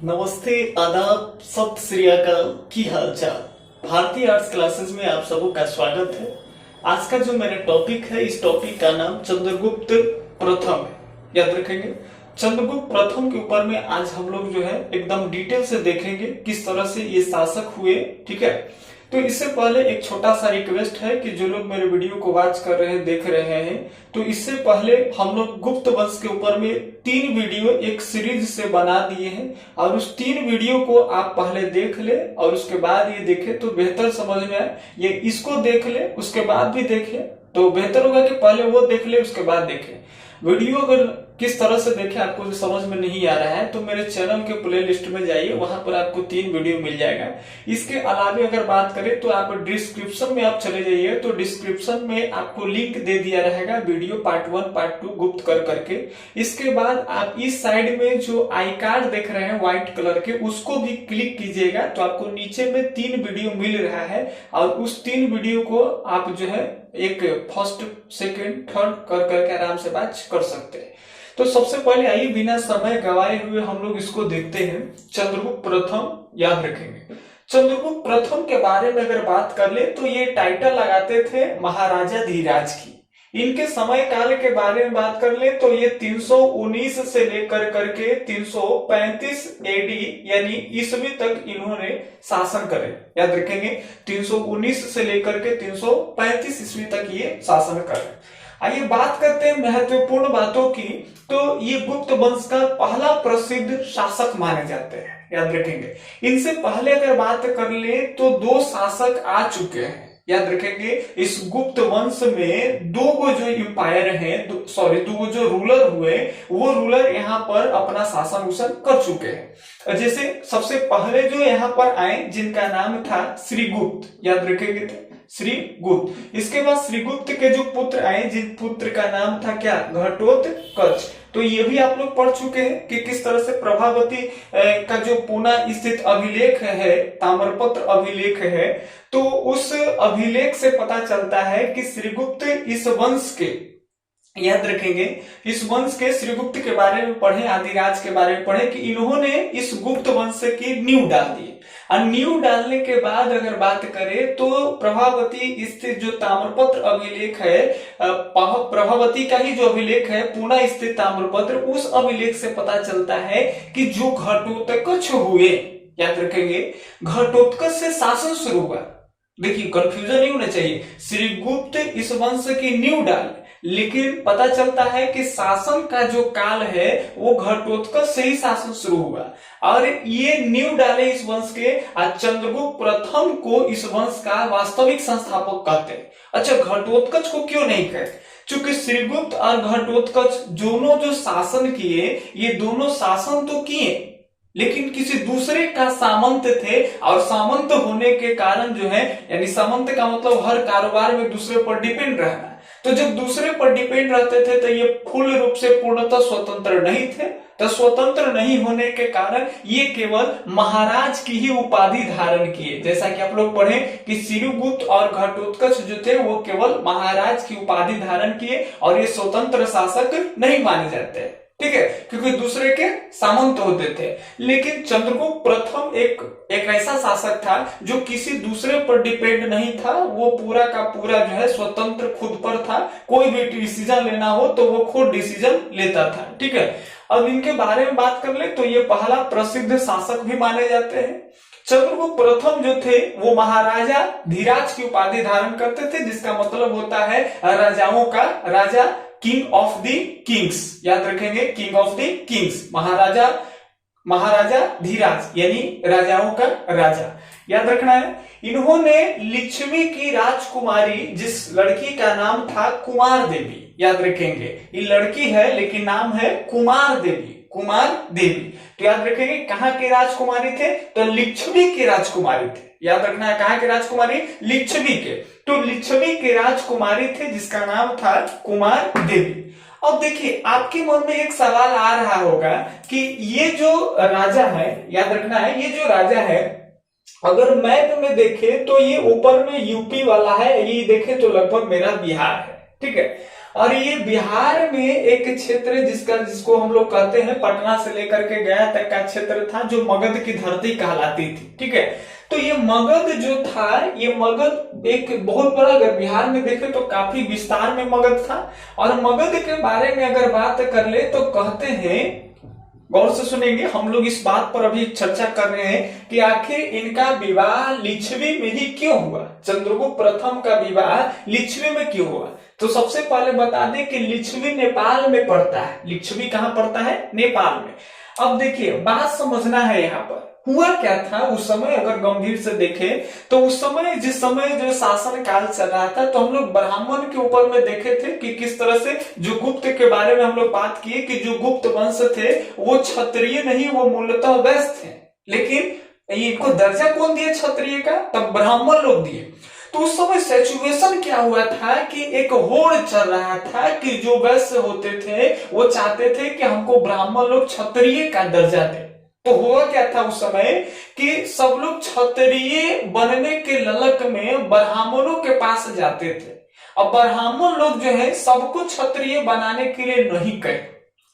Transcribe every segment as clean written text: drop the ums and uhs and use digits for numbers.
नमस्ते, आदाब, सत श्री अकाल। की हाल चाल। भारतीय आर्ट्स क्लासेस में आप सबों का स्वागत है। आज का जो मेरा टॉपिक है, इस टॉपिक का नाम चंद्रगुप्त प्रथम है। याद रखेंगे, चंद्रगुप्त प्रथम के ऊपर में आज हम लोग जो है एकदम डिटेल से देखेंगे किस तरह से ये शासक हुए। ठीक है, तो इससे पहले एक छोटा सा रिक्वेस्ट है कि जो लोग मेरे वीडियो को वॉच कर रहे हैं, देख रहे हैं, तो इससे पहले हम लोग गुप्त वंश के ऊपर में 3 वीडियो एक सीरीज से बना दिए हैं और उस 3 वीडियो को आप पहले देख ले और उसके बाद ये देखें तो बेहतर समझ में आए। ये इसको देख ले उसके बाद भी देखे तो बेहतर होगा कि पहले वो देख ले उसके बाद देखे। वीडियो अगर किस तरह से देखे आपको जो समझ में नहीं आ रहा है तो मेरे चैनल के प्लेलिस्ट में जाइए, वहां पर आपको 3 वीडियो मिल जाएगा। इसके अलावा अगर बात करें तो आप डिस्क्रिप्शन में आप चले जाइए तो डिस्क्रिप्शन में आपको लिंक दे दिया रहेगा वीडियो पार्ट 1 पार्ट 2 गुप्त कर करके। इसके बाद आप इस साइड में जो आई कार्ड देख रहे हैं व्हाइट कलर के, उसको भी क्लिक कीजिएगा तो आपको नीचे में 3 वीडियो मिल रहा है और उस 3 वीडियो को आप जो है एक फर्स्ट सेकंड थर्ड कर करके आराम से वॉच कर सकते हैं। तो सबसे पहले आइए बिना समय गवाए हुए हम लोग इसको देखते हैं। चंद्रगुप्त प्रथम याद रखेंगे। चंद्रगुप्त प्रथम के बारे में अगर बात कर ले तो ये टाइटल लगाते थे महाराजा धीराज की। इनके समय काल के बारे में बात कर ले तो ये 319 से लेकर करके 335 एडी यानी ईस्वी तक इन्होंने शासन करे। याद रखेंगे, 319 से लेकर के 335 ईस्वी तक ये शासन करे। आइए बात करते हैं महत्वपूर्ण बातों की। तो ये गुप्त वंश का पहला प्रसिद्ध शासक माने जाते हैं। याद रखेंगे, इनसे पहले अगर बात कर ले तो 2 शासक आ चुके हैं। याद रखेंगे, इस गुप्त वंश में 2 गो जो एम्पायर हैं, 2 गो जो रूलर हुए, वो रूलर यहाँ पर अपना शासन उसन कर चुके हैं। जैसे सबसे पहले जो यहाँ पर आए जिनका नाम था श्रीगुप्त। याद रखेंगे, श्रीगुप्त। इसके बाद श्रीगुप्त के जो पुत्र आए, जिन पुत्र का नाम था क्या, घटोत्कच। तो ये भी आप लोग पढ़ चुके हैं कि किस तरह से प्रभावती का जो पुणे स्थित अभिलेख है, ताम्रपत्र अभिलेख है, तो उस अभिलेख से पता चलता है कि श्रीगुप्त इस वंश के, याद रखेंगे, इस वंश के श्रीगुप्त के बारे में पढ़े, आदिराज के बारे में पढ़े कि इन्होंने इस गुप्त वंश की नींव डाल दी। और नींव डालने के बाद अगर बात करें तो प्रभावती स्थित जो ताम्रपत्र अभिलेख है, प्रभावती का ही जो अभिलेख है, पुणे स्थित ताम्रपत्र, उस अभिलेख से पता चलता है कि जो घटोत्कच हुए, याद रखेंगे, घटोत्कच से शासन शुरू हुआ। देखिए कंफ्यूजन नहीं होना चाहिए। श्रीगुप्त इस वंश की नींव डाल, लेकिन पता चलता है कि शासन का जो काल है वो घटोत्कच से ही शासन शुरू हुआ और ये नींव डाले इस वंश के। चंद्रगुप्त प्रथम को इस वंश का वास्तविक संस्थापक कहते हैं। अच्छा, घटोत्कच को क्यों नहीं कहते? चूंकि श्रीगुप्त और घटोत्कच दोनों जो शासन किए, ये दोनों शासन तो किए लेकिन किसी दूसरे का सामंत थे और सामंत होने के कारण जो है, यानी सामंत का मतलब हर कारोबार में दूसरे पर डिपेंड रहना। तो जब दूसरे पर डिपेंड रहते थे तो ये पूर्ण रूप से पूर्णतः स्वतंत्र नहीं थे। तो स्वतंत्र नहीं होने के कारण ये केवल महाराज की ही उपाधि धारण किए। जैसा कि आप लोग पढ़े कि श्रीगुप्त और घटोत्कच जो थे वो केवल महाराज की उपाधि धारण किए और ये स्वतंत्र शासक नहीं माने जाते। ठीक है, क्योंकि दूसरे के सामंत होते थे। लेकिन चंद्रगुप्त प्रथम एक ऐसा शासक था जो किसी दूसरे पर डिपेंड नहीं था। वो पूरा का पूरा जो है स्वतंत्र खुद पर था। कोई भी डिसीजन लेना हो तो वो खुद डिसीजन लेता था। ठीक है, अब इनके बारे में बात कर ले तो ये पहला प्रसिद्ध शासक भी माने जाते हैं। चंद्रगुप्त प्रथम जो थे वो महाराजा धीराज की उपाधि धारण करते थे, जिसका मतलब होता है राजाओं का राजा, किंग ऑफ द किंग्स। याद रखेंगे, किंग ऑफ द किंग्स, महाराजा धीराज यानी राजाओं का राजा। याद रखना है। इन्होंने लिच्छवी की राजकुमारी, जिस लड़की का नाम था कुमार देवी, याद रखेंगे, ये लड़की है लेकिन नाम है कुमार देवी, कुमार देवी। तो याद रखेंगे कहां के राजकुमारी थे, तो लिच्छवी के राजकुमारी थे। याद रखना है कहां के राजकुमारी, लिच्छवी के। तो लिच्छवी के राजकुमारी थे जिसका नाम था कुमार देवी। अब देखिए आपके मन में एक सवाल आ रहा होगा कि ये जो राजा है, याद रखना है, ये जो राजा है अगर मैप में देखे तो ये ऊपर में यूपी वाला है, ये देखे तो लगभग मेरा बिहार है। ठीक है, और ये बिहार में एक क्षेत्र जिसको हम लोग कहते हैं पटना से लेकर के गया तक का क्षेत्र था, जो मगध की धरती कहलाती थी। ठीक है, तो ये मगध जो था, ये मगध एक बहुत बड़ा, अगर बिहार में देखें तो काफी विस्तार में मगध था। और मगध के बारे में अगर बात कर ले तो कहते हैं, गौर से सुनेंगे, हम लोग इस बात पर अभी चर्चा कर रहे हैं कि आखिर इनका विवाह लिच्छवी में ही क्यों हुआ, चंद्रगुप्त प्रथम का विवाह लिच्छवी में क्यों हुआ। तो सबसे पहले बता दें कि लिच्छवी नेपाल में पड़ता है। लिच्छवी कहां पड़ता है? नेपाल में। अब देखिए, बात समझना है यहाँ पर हुआ क्या था उस समय। अगर गंभीर से देखें तो उस समय, जिस समय जो शासन काल चल रहा था, तो हम लोग ब्राह्मण के ऊपर में देखे थे कि किस तरह से जो गुप्त के बारे में हम लोग बात किए कि जो गुप्त वंश थे वो क्षत्रिय नहीं, वो मूलतः वैश्य थे। लेकिन इनको दर्जा कौन दिया क्षत्रिय का? तब ब्राह्मण लोग दिए। तो उस समय सिचुएशन क्या हुआ था कि एक होड़ चल रहा था कि जो वैश्य होते थे वो चाहते थे कि हमको ब्राह्मण लोग क्षत्रिय का दर्जा दे। तो हुआ क्या था उस समय कि सब लोग क्षत्रिय बनने के ललक में ब्राह्मणों के पास जाते थे। अब ब्राह्मण लोग जो है सबको क्षत्रिय बनाने के लिए नहीं कहे।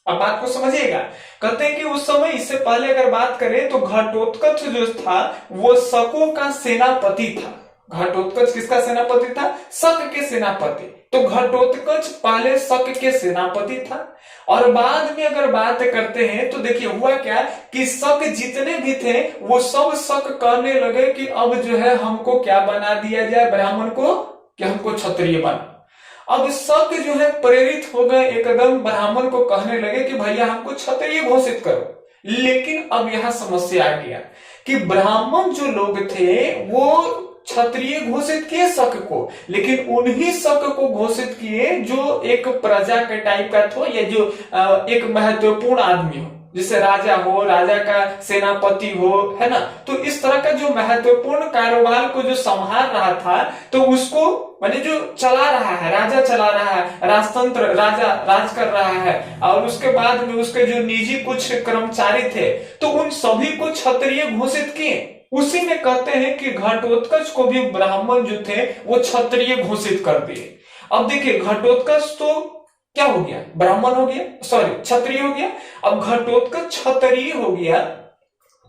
अब बात को समझिएगा, कहते हैं कि उस समय, इससे पहले अगर बात करें तो घटोत्कच जो था वो शकों का सेनापति था। घटोत्कच किसका सेनापति था? शक के सेनापति। तो घटोत्कच पहले शक के सेनापति था। और बाद में अगर बात करते हैं तो देखिए हुआ क्या कि शक जितने भी थे वो सब शक करने लगे कि अब जो है हमको क्या बना दिया जाए ब्राह्मण को, कि हमको क्षत्रिय बना। अब शक जो है प्रेरित हो गए, एकदम ब्राह्मण को कहने लगे कि भैया हमको क्षत्रिय घोषित करो। लेकिन अब यहां समस्या आ गया कि ब्राह्मण जो लोग थे वो क्षत्रिय घोषित किए शक को, लेकिन उन्हीं शक को घोषित किए जो एक प्रजा के टाइप का था, या जो एक महत्वपूर्ण आदमी हो, जिसे राजा हो, राजा का सेनापति हो, है ना। तो इस तरह का जो महत्वपूर्ण कारोबार को जो संभाल रहा था, तो उसको माने जो चला रहा है, राजा चला रहा है, राजतंत्र, राजा राज कर रहा है, और उसके बाद में उसके जो निजी कुछ कर्मचारी थे तो उन सभी को क्षत्रिय घोषित किए। उसी में कहते हैं कि घटोत्कच को भी ब्राह्मण जो थे वो क्षत्रिय घोषित कर दिए। अब देखिए, घटोत्कच तो क्या हो गया? ब्राह्मण हो गया, सॉरी क्षत्रिय हो गया। अब घटोत्कच क्षत्रिय हो गया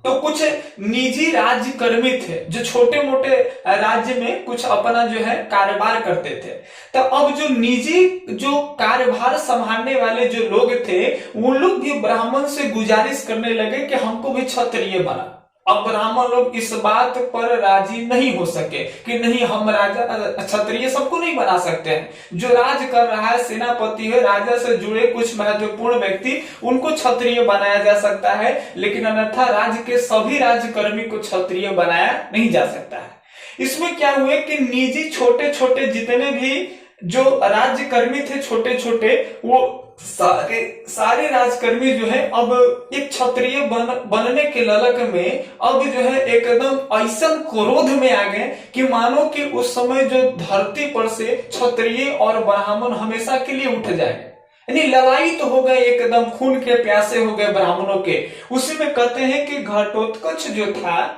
तो कुछ निजी राज्यकर्मी थे जो छोटे मोटे राज्य में कुछ अपना जो है कारोबार करते थे। तो अब जो निजी जो कार्यभार संभालने वाले जो लोग थे वो लोग भी ब्राह्मण से गुजारिश करने लगे कि हमको भी क्षत्रिय बना। अब ब्राह्मण लोग इस बात पर राजी नहीं हो सके कि नहीं, हम राजा क्षत्रिय सबको नहीं बना सकते हैं। जो राज कर रहा है, सेनापति है, राजा से जुड़े कुछ महत्वपूर्ण व्यक्ति, उनको क्षत्रिय बनाया जा सकता है, लेकिन अन्यथा राज्य के सभी राज्यकर्मी को क्षत्रिय बनाया नहीं जा सकता है। इसमें क्या हुए कि निजी छोटे छोटे जितने भी जो राज्यकर्मी थे, छोटे छोटे, वो सारे राजकर्मी जो है अब एक क्षत्रिय बनने के ललक में अब जो है एकदम ऐसा क्रोध में आ गए कि मानो कि उस समय जो धरती पर से क्षत्रिय और ब्राह्मण हमेशा के लिए उठ जाएंगे। यानी लड़ाई तो हो गए, एकदम खून के प्यासे हो गए ब्राह्मणों के। उसी में कहते हैं कि घटोत्कच जो था,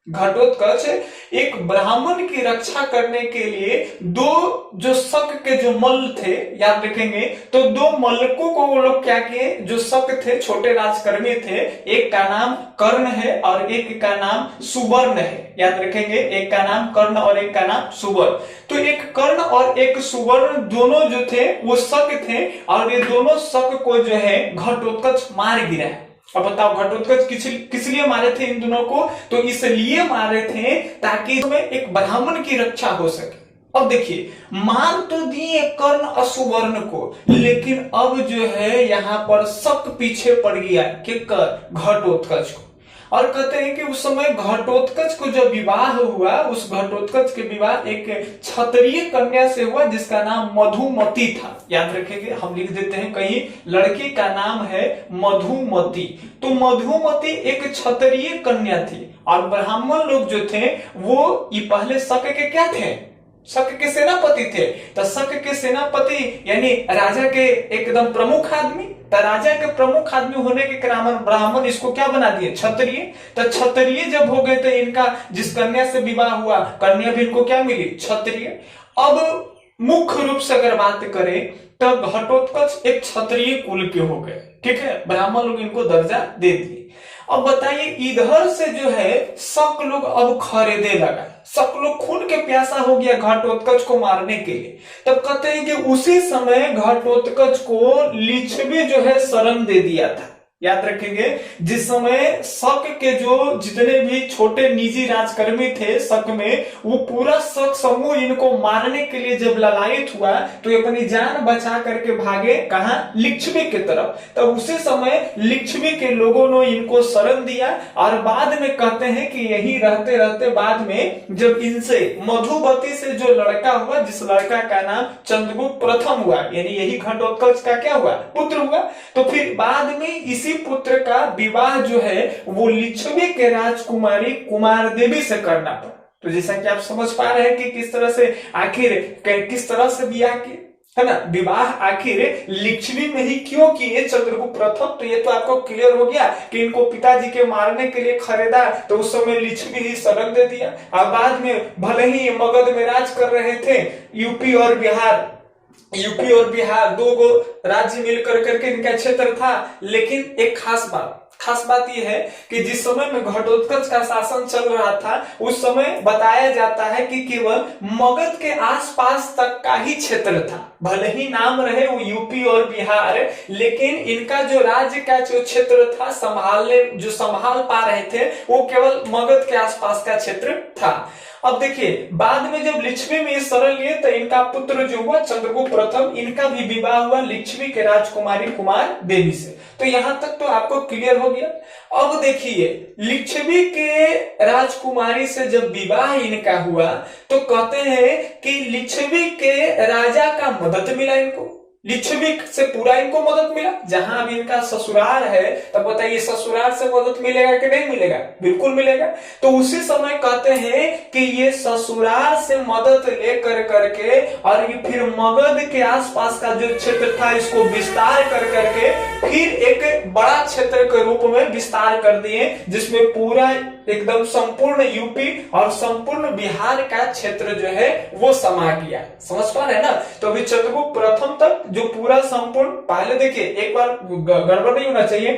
घटोत्कच एक ब्राह्मण की रक्षा करने के लिए दो जो शक के जो मल्ल थे, याद रखेंगे, तो दो मल्लकों को वो लोग क्या किए, जो शक थे, छोटे राजकर्मी थे, एक का नाम कर्ण है और एक का नाम सुवर्ण है। याद रखेंगे, एक का नाम कर्ण और एक का नाम सुवर्ण। तो एक कर्ण और एक सुवर्ण दोनों जो थे वो शक थे, और ये दोनों शक को जो है घटोत्कच मार गिरा। अब बताओ घटोत्कच किस लिए मारे थे इन दोनों को? तो इसलिए मारे थे ताकि इसमें एक ब्राह्मण की रक्षा हो सके। अब देखिए, मार तो दिए कर्ण असुवर्ण को, लेकिन अब जो है यहाँ पर शक पीछे पड़ गया कि घटोत्कच को। और कहते हैं कि उस समय घटोत्कच को जब विवाह हुआ, उस घटोत्कच के विवाह एक क्षत्रिय कन्या से हुआ जिसका नाम मधुमती था। याद रखेंगे, हम लिख देते हैं कहीं, लड़की का नाम है मधुमती। तो मधुमती एक क्षत्रिय कन्या थी, और ब्राह्मण लोग जो थे वो ये पहले शक के क्या थे? शक के सेनापति थे। तो शक के सेनापति यानी राजा के एकदम प्रमुख आदमी, तो राजा के प्रमुख आदमी होने के कारण ब्राह्मण इसको क्या बना दिए? क्षत्रिय। तो क्षत्रिय जब हो गए तो इनका जिस कन्या से विवाह हुआ, कन्या भी इनको क्या मिली? क्षत्रिय। अब मुख्य रूप से अगर बात करें तब घटोत्कच एक क्षत्रिय कुल के हो गए, ठीक है, ब्राह्मण लोग इनको दर्जा दे दिए। अब बताइए इधर से जो है शक लोग अब खरीदे लगा, शक लोग खून के प्यासा हो गया घटोत्कच को मारने के लिए। तब कहते हैं कि उसी समय घटोत्कच को लिच्छवी जो है शरण दे दिया था। याद रखेंगे, जिस समय शक के जो जितने भी छोटे निजी राजकर्मी थे शक में, वो पूरा शक समूह इनको मारने के लिए जब ललायित हुआ तो ये अपनी जान बचा करके भागे कहा, लिच्छवी की तरफ। तब उसी समय लिच्छवी के लोगों ने इनको शरण दिया और बाद में कहते हैं कि यही रहते रहते बाद में जब इनसे मधुवती से जो लड़का हुआ, जिस लड़का का नाम चंद्रगुप्त प्रथम हुआ, यानी यही घटोत्कच का क्या हुआ, पुत्र हुआ, तो फिर बाद में इसी पुत्र का विवाह जो है वो लिच्छवी के राजकुमारी कुमार देवी से करना पड़ा। तो जैसा कि आप समझ पा रहे हैं कि किस तरह से आखिर किस तरह से ब्याह किए, है ना, विवाह आखिर लिच्छवी में ही क्यों किए चंद्रगुप्त प्रथम। तो ये तो आपको क्लियर हो गया कि इनको पिताजी के मारने के लिए खरीदा तो उस समय लिच्छवी ही शरण दे दिया। और बाद में भले ही मगध में राज कर रहे थे, यूपी और बिहार दो गो राज्य मिलकर करके इनका क्षेत्र था, लेकिन एक खास बात यह है कि जिस समय में घटोत्कच का शासन चल रहा था उस समय बताया जाता है कि केवल मगध के आसपास तक का ही क्षेत्र था। भले ही नाम रहे वो यूपी और बिहार, लेकिन इनका जो राज्य का जो क्षेत्र था संभाल पा रहे थे वो केवल मगध के आसपास का क्षेत्र था। अब देखिए बाद में जब लिच्छवी में शरण लिए तो इनका पुत्र जो हुआ चंद्रगुप्त प्रथम, इनका भी विवाह हुआ लिच्छवी के राजकुमारी कुमार देवी से। तो यहां तक तो आपको क्लियर हो गया। अब देखिए लिच्छवी के राजकुमारी से जब विवाह इनका हुआ तो कहते हैं कि लिच्छवी के राजा का मदद मिला इनको, लिच्छवी से पूरा इनको मदद मिला। जहां अब इनका ससुराल है तब बताइए ससुराल से मदद मिलेगा कि नहीं मिलेगा, बिल्कुल मिलेगा। तो उसी समय कहते हैं कि ये ससुराल से मदद लेकर करके और ये फिर मगध के आसपास का जो क्षेत्र था इसको विस्तार कर करके फिर एक बड़ा क्षेत्र के रूप में विस्तार कर दिए, जिसमें पूरा एकदम संपूर्ण यूपी और संपूर्ण बिहार का क्षेत्र जो है वो समा गया। समझ पा रहे हैं ना। तो अभी चंद्रगुप्त प्रथम तक जो पूरा संपूर्ण, पहले देखिए एक बार गड़बड़ नहीं होना चाहिए,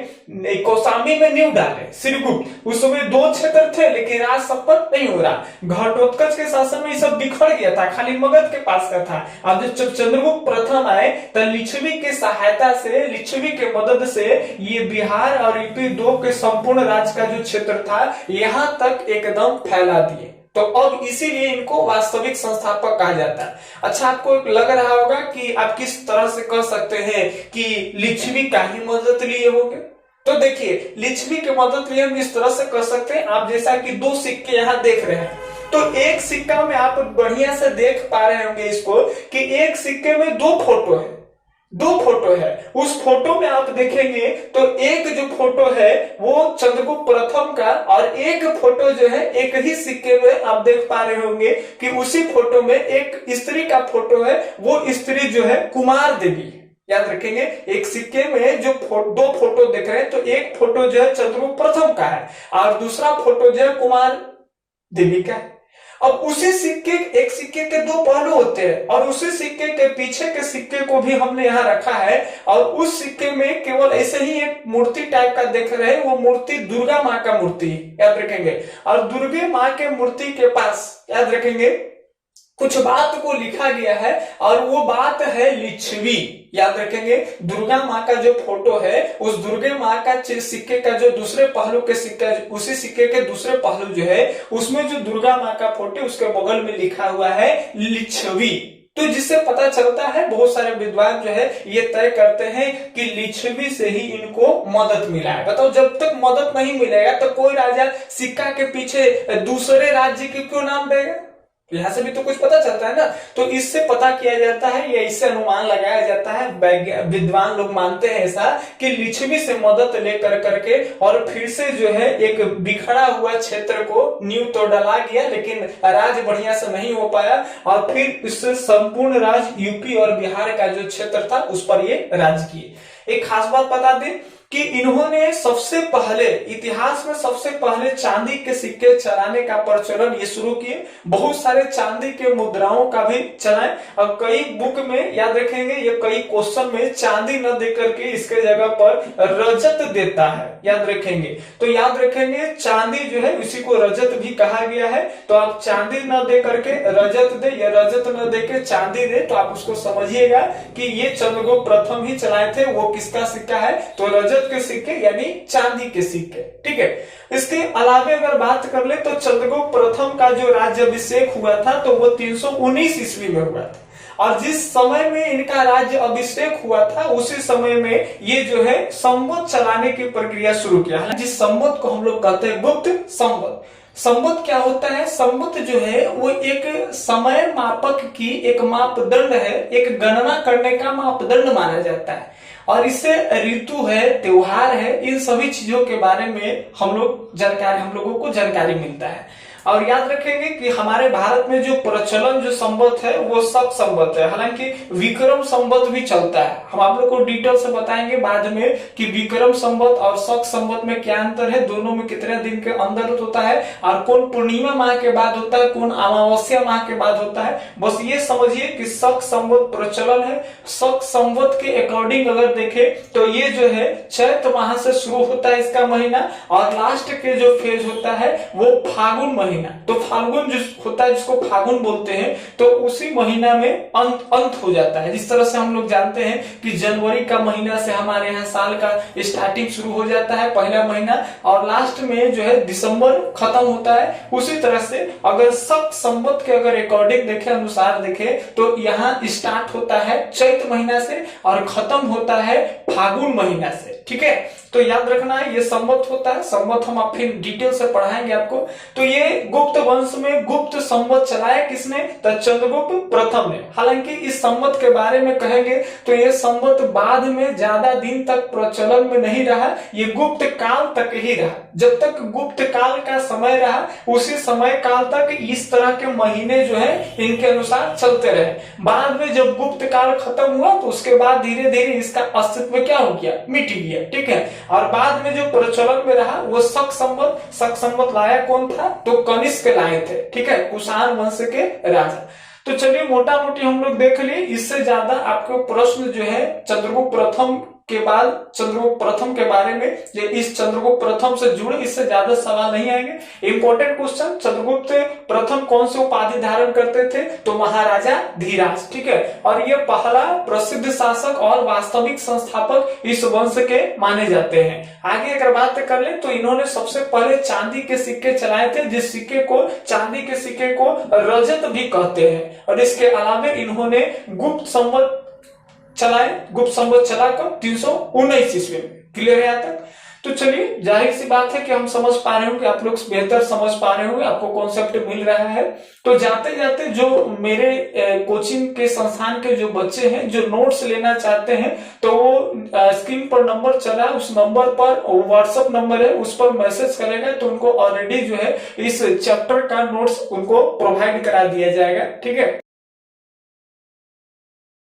कौशाम्बी में नींव डाले श्रीगुप्त, उस समय 2 क्षेत्र थे लेकिन राज संपन्न नहीं हो रहा। घटोत्कच के शासन में ये सब बिखर गया था, खाली मगध के पास का था। अब जब चंद्रगुप्त प्रथम आए तो लिच्छवी की सहायता से, लिच्छवी के मदद से ये बिहार और यूपी 2 के संपूर्ण राज्य का जो क्षेत्र था यहां तक एकदम फैला दिए। तो अब इसीलिए इनको वास्तविक संस्थापक कहा जाता है। अच्छा, आपको लग रहा होगा कि आप किस तरह से कह सकते हैं कि लिच्छवी का ही मदद लिए होंगे। तो देखिए लिच्छवी की मदद लिए हम इस तरह से कर सकते हैं। आप जैसा कि 2 सिक्के यहाँ देख रहे हैं, तो एक सिक्का में आप बढ़िया से देख पा रहे होंगे इसको कि एक सिक्के में 2 फोटो है, 2 फोटो है। उस फोटो में आप देखेंगे तो एक जो फोटो है वो चंद्रगुप्त प्रथम का, और एक फोटो जो है एक ही सिक्के में आप देख पा रहे होंगे कि उसी फोटो में एक स्त्री का फोटो है, वो स्त्री जो है कुमार देवी। याद रखेंगे एक सिक्के में जो 2 फोटो देख रहे हैं, तो एक फोटो जो है चंद्रगुप्त प्रथम का है और दूसरा फोटो जो है कुमार देवी का है। अब उसी सिक्के, एक सिक्के के 2 पहलू होते हैं और उसी सिक्के के पीछे के सिक्के को भी हमने यहाँ रखा है, और उस सिक्के में केवल ऐसे ही एक मूर्ति टाइप का देख रहे हैं, वो मूर्ति दुर्गा माँ का मूर्ति याद रखेंगे। और दुर्गे माँ के मूर्ति के पास याद रखेंगे कुछ बात को लिखा गया है और वो बात है लिच्छवी। याद रखेंगे दुर्गा माँ का जो फोटो है, उस दुर्गे माँ का सिक्के का जो दूसरे पहलू के सिक्का, उसी सिक्के के दूसरे पहलू जो है उसमें जो दुर्गा माँ का फोटो उसके बगल में लिखा हुआ है लिच्छवी। तो जिससे पता चलता है, बहुत सारे विद्वान जो है ये तय करते हैं कि लिच्छवी से ही इनको मदद मिला है। बताओ जब तक मदद नहीं मिलेगा तो कोई राजा सिक्का के पीछे दूसरे राज्य की क्यों नाम देगा। यहां से भी तो कुछ पता चलता है ना। तो इससे पता किया जाता है या इससे अनुमान लगाया जाता है, विद्वान लोग मानते हैं ऐसा कि लिच्छवी से मदद लेकर करके और फिर से जो है एक बिखरा हुआ क्षेत्र को नींव तो डाला गया लेकिन राज बढ़िया से नहीं हो पाया, और फिर इससे संपूर्ण राज यूपी और बिहार का जो क्षेत्र था उस पर ये राज किए। एक खास बात बता दें कि इन्होंने सबसे पहले इतिहास में सबसे पहले चांदी के सिक्के चलाने का प्रचलन ये शुरू किए। बहुत सारे चांदी के मुद्राओं का भी चलाए और कई बुक में याद रखेंगे, ये कई क्वेश्चन में चांदी न देकर के इसके जगह पर रजत देता है, याद रखेंगे। तो याद रखेंगे चांदी जो है उसी को रजत भी कहा गया है। तो आप चांदी न दे करके रजत दे या रजत न दे के चांदी दे, तो आप उसको समझिएगा कि ये चंद्रगुप्त प्रथम ही चलाए थे। वो किसका सिक्का है? तो रजत के सिक्के यानी चांदी के सिक्के, ठीक है। इसके अलावे अगर बात कर ले तो चंद्रगुप्त प्रथम का जो राज्याभिषेक हुआ था तो वो 319 ईस्वी में हुआ था। और जिस समय में इनका राज्य अभिषेक हुआ था उसी समय में ये जो है संवत चलाने की प्रक्रिया शुरू किया। जिस संवत को हम लोग कहते हैं गुप्त संवत। संवत क्या होता है? संवत जो है वो एक समय मापक की एक मापदंड है, एक गणना करने का मापदंड माना जाता है। और इससे ऋतु है, त्योहार है, इन सभी चीजों के बारे में हम लोगों को जानकारी मिलता है। और याद रखेंगे कि हमारे भारत में जो प्रचलन जो संवत है वो शक संवत है। हालांकि विक्रम संवत भी चलता है। हम आप लोग को डिटेल से बताएंगे बाद में कि विक्रम संवत और शक संवत में क्या अंतर है, दोनों में कितने दिन के अंदर होता है और कौन पूर्णिमा माह के बाद होता है, कौन अमावस्या माह के बाद होता है। बस ये समझिए कि शक संवत प्रचलन है। शक संवत के अकॉर्डिंग अगर देखें तो ये जो है चैत्र माह से शुरू होता है इसका महीना, और लास्ट के जो फेज होता है वो फागुन महीना। तो फाल्गुन जो होता है जिसको फागुन बोलते हैं, तो उसी महीना में अंत हो जाता है। जिस तरह से हम लोग जानते हैं कि जनवरी का महीना से हमारे यहाँ साल का स्टार्टिंग शुरू हो जाता है, पहला महीना, और लास्ट में जो है दिसंबर खत्म होता है। उसी तरह से अगर शक संवत के अगर अकॉर्डिंग देखे, अनुसार देखे, तो यहाँ स्टार्ट होता है चैत्र महीना से और खत्म होता है फागुन महीना से, ठीक है। तो याद रखना है ये संवत होता है। संवत हम आप फिर डिटेल से पढ़ाएंगे आपको। तो ये गुप्त वंश में गुप्त संवत चलाया किसने? तो चंद्रगुप्त प्रथम ने। हालांकि इस संवत के बारे में कहेंगे तो ये संवत बाद में ज्यादा दिन तक प्रचलन में नहीं रहा, ये गुप्त काल तक ही रहा। जब तक गुप्त काल का समय रहा उसी समय काल तक इस तरह के महीने जो है इनके अनुसार चलते रहे। बाद में जब गुप्त काल खत्म हुआ तो उसके बाद धीरे धीरे इसका अस्तित्व क्या हो गया? मिट गया, ठीक है। और बाद में जो प्रचलन में रहा वो शक संवत। शक संवत लाया कौन था? तो कनिष्क लाए थे, ठीक है, कुषाण वंश के राजा। तो चलिए मोटा मोटी हम लोग देख लिए। इससे ज्यादा आपको प्रश्न जो है चंद्रगुप्त प्रथम के बाद चंद्रगुप्त प्रथम के बारे में, ये इस चंद्रगुप्त प्रथम से जुड़े इससे ज्यादा सवाल नहीं आएंगे। इंपॉर्टेंट क्वेश्चन, चंद्रगुप्त प्रथम कौन से उपाधि धारण करते थे? तो महाराजा धीराज, ठीक है। और ये पहला प्रसिद्ध शासक और वास्तविक संस्थापक इस वंश के माने जाते हैं। आगे अगर बात कर ले तो इन्होंने सबसे पहले चांदी के सिक्के चलाए थे, जिस सिक्के को चांदी के सिक्के को रजत भी कहते हैं। और इसके अलावा इन्होंने गुप्त संवत चलाए। गुप्त संवत चला कब? 319 ईस्वी में। क्लियर है यहाँ तक? तो चलिए जाहिर सी बात है कि हम समझ पा रहे होंगे, आप लोग बेहतर समझ पा रहे होंगे, आपको कॉन्सेप्ट मिल रहा है। तो जाते जाते जो मेरे कोचिंग के संस्थान के जो बच्चे हैं जो नोट्स लेना चाहते हैं तो वो स्क्रीन पर नंबर चला है, उस नंबर पर व्हाट्सएप नंबर है, उस पर मैसेज करेगा तो उनको ऑलरेडी जो है इस चैप्टर का नोट्स उनको प्रोवाइड करा दिया जाएगा, ठीक है।